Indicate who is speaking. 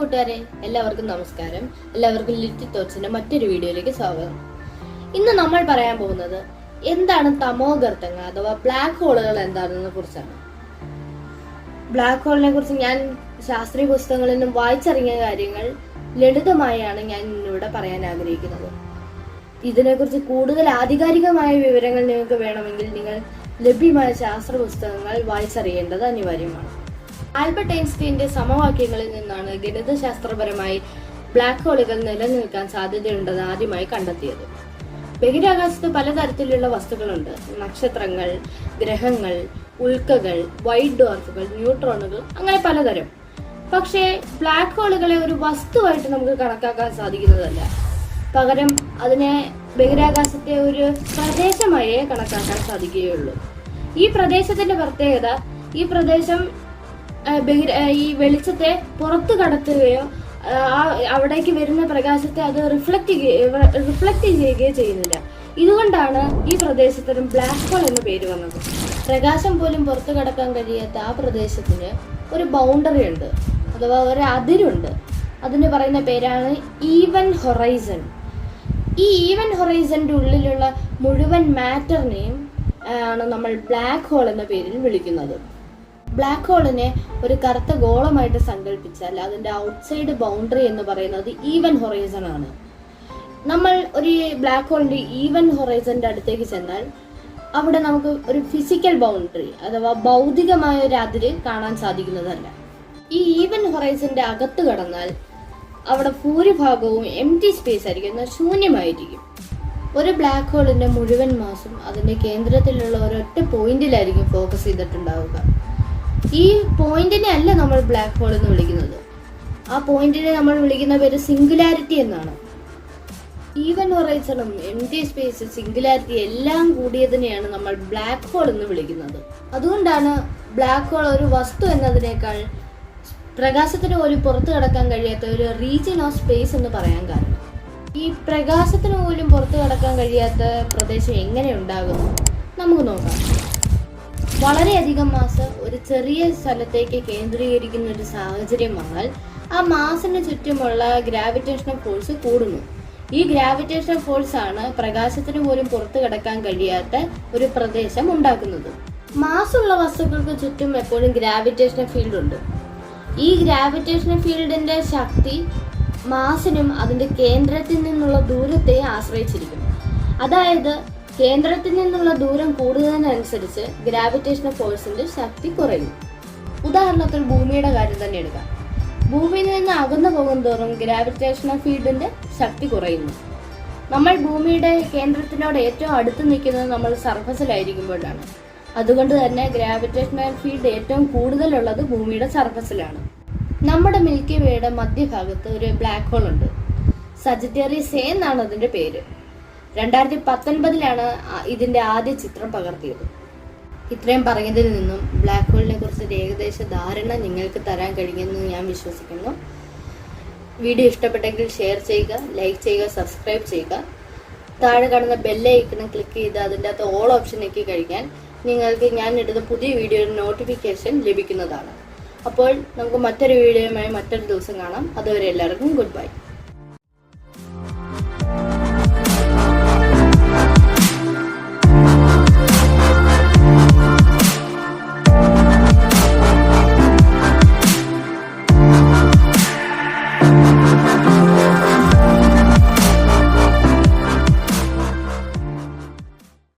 Speaker 1: കൂട്ടുകാരെ, എല്ലാവർക്കും നമസ്കാരം. എല്ലാവർക്കും ലിറ്റിൽ തോട്ട്സിന്റെ മറ്റൊരു വീഡിയോയിലേക്ക് സ്വാഗതം. ഇന്ന് നമ്മൾ പറയാൻ പോകുന്നത് എന്താണ് തമോഗർത്തങ്ങൾ അഥവാ ബ്ലാക്ക് ഹോളുകൾ എന്താണെന്നതിനെ കുറിച്ചാണ്. ബ്ലാക്ക് ഹോളിനെ കുറിച്ച് ഞാൻ ശാസ്ത്രീയ പുസ്തകങ്ങളിൽ നിന്നും വായിച്ചിറങ്ങിയ കാര്യങ്ങൾ ലളിതമായാണ് ഞാൻ ഇന്നിവിടെ പറയാൻ ആഗ്രഹിക്കുന്നത്. ഇതിനെക്കുറിച്ച് കൂടുതൽ ആധികാരികമായ വിവരങ്ങൾ നിങ്ങൾക്ക് വേണമെങ്കിൽ നിങ്ങൾ ലഭ്യമായ ശാസ്ത്ര പുസ്തകങ്ങൾ വായിച്ചറിയേണ്ടത് അനിവാര്യമാണ്. ആൽബർട്ട് ഐൻസ്റ്റീന്റെ സമവാക്യങ്ങളിൽ നിന്നാണ് ഗണിതശാസ്ത്രപരമായി ബ്ലാക്ക് ഹോളുകൾ നിലനിൽക്കാൻ സാധ്യതയുണ്ടെന്ന് ആദ്യമായി കണ്ടെത്തിയത്. ബഹിരാകാശത്ത് പലതരത്തിലുള്ള വസ്തുക്കളുണ്ട്. നക്ഷത്രങ്ങൾ, ഗ്രഹങ്ങൾ, ഉൽക്കകൾ, വൈറ്റ് ഡ്വാർഫുകൾ, ന്യൂട്രോണുകൾ, അങ്ങനെ പലതരം. പക്ഷേ ബ്ലാക്ക് ഹോളുകളെ ഒരു വസ്തുവായിട്ട് നമുക്ക് കണക്കാക്കാൻ സാധിക്കുന്നതല്ല. പകരം അതിനെ ബഹിരാകാശത്തെ ഒരു പ്രദേശമായേ കണക്കാക്കാൻ സാധിക്കുകയുള്ളൂ. ഈ പ്രദേശത്തിന്റെ പ്രത്യേകത, ഈ പ്രദേശം ഈ വെളിച്ചത്തെ പുറത്തു കടത്തുകയോ അവിടേക്ക് വരുന്ന പ്രകാശത്തെ അത് റിഫ്ലക്ട് ചെയ്യുകയോ ചെയ്യുന്നില്ല. ഇതുകൊണ്ടാണ് ഈ പ്രദേശത്തിന് ബ്ലാക്ക് ഹോൾ എന്ന പേര് വന്നത്. പ്രകാശം പോലും പുറത്തു കടക്കാൻ കഴിയാത്ത ആ പ്രദേശത്തിന് ഒരു ബൗണ്ടറി ഉണ്ട്, അഥവാ ഒരു അതിരുണ്ട്. അതിന് പറയുന്ന പേരാണ് ഈവൻ ഹൊറൈസൺ. ഈ ഈവൻ ഹൊറൈസന്റെ ഉള്ളിലുള്ള മുഴുവൻ മാറ്ററിനെയും ആണ് നമ്മൾ ബ്ലാക്ക് ഹോൾ എന്ന പേരിൽ വിളിക്കുന്നത്. ബ്ലാക്ക് ഹോളിനെ ഒരു കറുത്ത ഗോളമായിട്ട് സങ്കല്പിച്ചാൽ അതിന്റെ ഔട്ട്സൈഡ് ബൗണ്ടറി എന്ന് പറയുന്നത് ഈവൻ ഹൊറൈസൺ ആണ്. നമ്മൾ ഒരു ബ്ലാക്ക് ഹോളിന്റെ ഈവൻ ഹൊറൈസന്റെ അടുത്തേക്ക് ചെന്നാൽ അവിടെ നമുക്ക് ഒരു ഫിസിക്കൽ ബൗണ്ടറി അഥവാ ഭൗതികമായ ഒരു അതിര് കാണാൻ സാധിക്കുന്നതല്ല. ഈ ഈവൻ ഹൊറൈസന്റെ അകത്ത് കടന്നാൽ അവിടെ ഭൂരിഭാഗവും എംപ്റ്റി സ്പേസ് ആയിരിക്കും, ശൂന്യമായിരിക്കും. ഒരു ബ്ലാക്ക് ഹോളിന്റെ മുഴുവൻ മാസും അതിന്റെ കേന്ദ്രത്തിലുള്ള ഒരൊറ്റ പോയിന്റിലായിരിക്കും ഫോക്കസ് ചെയ്തിട്ടുണ്ടാവുക. ഈ പോയിന്റിനെ അല്ല നമ്മൾ ബ്ലാക്ക് ഹോൾ എന്ന് വിളിക്കുന്നത്. ആ പോയിന്റിനെ നമ്മൾ വിളിക്കുന്ന പേര് സിംഗുലാരിറ്റി എന്നാണ്. ഈവൻ ഹൊറൈസണും എംപ്റ്റി സ്പേസ്, സിംഗുലാരിറ്റി എല്ലാം കൂടിയതിനെയാണ് നമ്മൾ ബ്ലാക്ക് ഹോൾ എന്ന് വിളിക്കുന്നത്. അതുകൊണ്ടാണ് ബ്ലാക്ക് ഹോൾ ഒരു വസ്തു എന്നതിനേക്കാൾ പ്രകാശത്തിന് പോലും പുറത്തു കടക്കാൻ കഴിയാത്ത ഒരു റീജിയൻ ഓഫ് സ്പേസ് എന്ന് പറയാൻ കാരണം. ഈ പ്രകാശത്തിന് പോലും പുറത്തു കടക്കാൻ കഴിയാത്ത പ്രദേശം എങ്ങനെ ഉണ്ടാകുന്നു നമുക്ക് നോക്കാം. വളരെയധികം മാസ് ഒരു ചെറിയ സ്ഥലത്തേക്ക് കേന്ദ്രീകരിക്കുന്ന ഒരു സാഹചര്യം വന്നാൽ ആ മാസിന് ചുറ്റുമുള്ള ഗ്രാവിറ്റേഷണൽ ഫോഴ്സ് കൂടുന്നു. ഈ ഗ്രാവിറ്റേഷണൽ ഫോഴ്സ് ആണ് പ്രകാശത്തിന് പോലും പുറത്തു കടക്കാൻ കഴിയാത്ത ഒരു പ്രദേശം ഉണ്ടാക്കുന്നത്. മാസുള്ള വസ്തുക്കൾക്ക് ചുറ്റും എപ്പോഴും ഗ്രാവിറ്റേഷണൽ ഫീൽഡ് ഉണ്ട്. ഈ ഗ്രാവിറ്റേഷണൽ ഫീൽഡിന്റെ ശക്തി മാസിനും അതിന്റെ കേന്ദ്രത്തിൽ നിന്നുള്ള ദൂരത്തെ ആശ്രയിച്ചിരിക്കും. അതായത് കേന്ദ്രത്തിൽ നിന്നുള്ള ദൂരം കൂടുന്നതിനനുസരിച്ച് ഗ്രാവിറ്റേഷണൽ ഫോഴ്സിന്റെ ശക്തി കുറയും. ഉദാഹരണത്തിൽ ഭൂമിയുടെ കാര്യം തന്നെ എടുക്കാം. ഭൂമിയിൽ നിന്ന് അകന്നു പോകും തോറും ഗ്രാവിറ്റേഷണൽ ഫീൽഡിന്റെ ശക്തി കുറയുന്നു. നമ്മൾ ഭൂമിയുടെ കേന്ദ്രത്തിനോട് ഏറ്റവും അടുത്ത് നിൽക്കുന്നത് നമ്മൾ സർഫസിലായിരിക്കുമ്പോഴാണ്. അതുകൊണ്ട് തന്നെ ഗ്രാവിറ്റേഷണൽ ഫീൽഡ് ഏറ്റവും കൂടുതലുള്ളത് ഭൂമിയുടെ സർഫസിലാണ്. നമ്മുടെ മിൽക്കി വേയുടെ മധ്യഭാഗത്ത് ഒരു ബ്ലാക്ക് ഹോൾ ഉണ്ട്. സജിറ്റേറിയസ് എ എന്നാണ് അതിന്റെ പേര്. 2019 ഇതിന്റെ ആദ്യ ചിത്രം പകർത്തിയത്. ഇത്രയും പറഞ്ഞതിൽ നിന്നും ബ്ലാക്ക് ഹോളിനെ കുറിച്ച് ഏകദേശ ധാരണ നിങ്ങൾക്ക് തരാൻ കഴിയുമെന്ന് ഞാൻ വിശ്വസിക്കുന്നു. വീഡിയോ ഇഷ്ടപ്പെട്ടെങ്കിൽ ഷെയർ ചെയ്യുക, ലൈക്ക് ചെയ്യുക, സബ്സ്ക്രൈബ് ചെയ്യുക. താഴെ കാണുന്ന ബെല്ലൈക്കൺ ക്ലിക്ക് ചെയ്ത് അതിൻ്റെ അകത്ത് ഓൾ ഓപ്ഷൻ ഞെക്കി കഴിഞ്ഞാൽ നിങ്ങൾക്ക് ഞാൻ ഇടുന്ന പുതിയ വീഡിയോയുടെ നോട്ടിഫിക്കേഷൻ ലഭിക്കുന്നതാണ്. അപ്പോൾ നമുക്ക് മറ്റൊരു വീഡിയോയുമായി മറ്റൊരു ദിവസം കാണാം. അതുവരെ എല്ലാവർക്കും ഗുഡ് ബൈ.